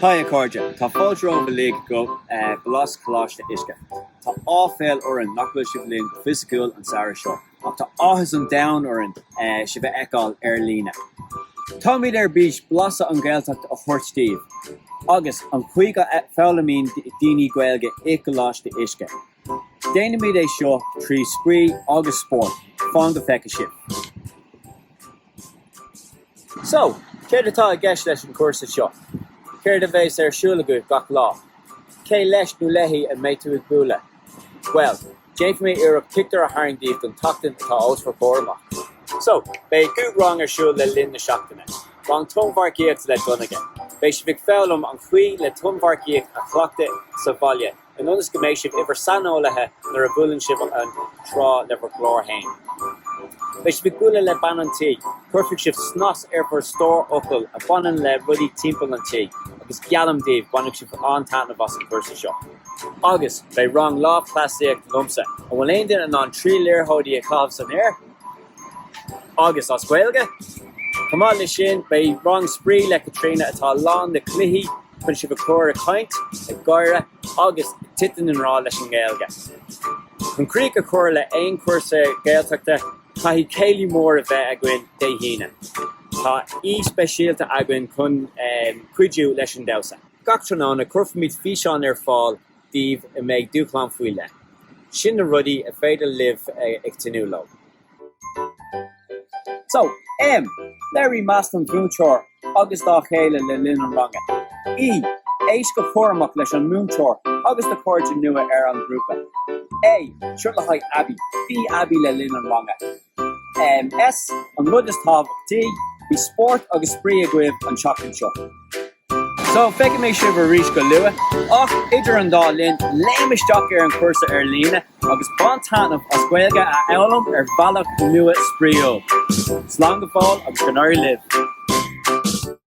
Hiya Cordia, tá fáilte an bhlig go Blas Choláiste Uisce. Tá áfeil oran nach bhfuil sibh linn fisiciúil an saoire seo, ach tá áthas an domhan oran sibh eáil ar líne. Tá míad ar bís blasa an Gaeltacht a thuirtíomh, agus an chuige felamín daoine Gaeilge i Choláiste Uisce. Déanamh míad é seo trí sprí agus spórt, fáin go feice sibh. So, céir atá a gceist leis an cuasa seo. Céir a bheith ar siúla gach lá. Cé leis nó leithí a méid tú ag buaile. Well, déanf mé ar a pictar a haingdíobh don tachtain atá os for córamach. So, bé cúg rang ar siúla le linn na seachtaine. Rang tumharcíocht le dunaige. Bé si bhíh fellum an chuí le tumharcíocht a chhlachta sa bhaile. An onas go méid sibh ibar sanolaithe nar a bhualann sibh an trá le glór hain. Bé si bhíh buaile le banantí, chuirfidh sibh snas ar for stór ocail a banan le rudí timpeall an tí, agus gealamdíobh banig sibh an-tána bhas an cuasa seo. Agus, bé rang lámh chlásíocht lumsa, a bhfuil aon duine an trí léirthodí a cabh san air. Agus as Gaeilge, Cumá le sin bé rang sprí le Catriona atá lán de cluichí chun sibh cóir a caint, a gaiire, agus titan an rá leis an Gaeilge. Chun críoch a chóir le aon cuasa Gaeltachta, caithfí céilí mór a bheith againn dé híine. Tá spéisialta againn chun cuidiú leis an domsa. Gach tróna curfa míad físeán ar fáil díobh i méid dúchláin faoi le. Sin na rudaí a féidir libh ag tinú lo. So, Larry Maston múnteoir agus dá chéile le linn an ranga. Éis go chóramach leis an múnteoir agus de cóide nua ar an grúpa. Siúr le haid Abby, bhí Abby le linn an ranga. S, an rud is tábhachtí, bhí spórt agus sprí a gcuibh an seachtain seo. So, feice mé sibh a rís go lua, ach idir an dá linn léimisteach ar an cuasa ar líne agus bantanamh as Gaeilge a eolamm ar bhealach nua sprío. Slán go fáil agus go nár libh.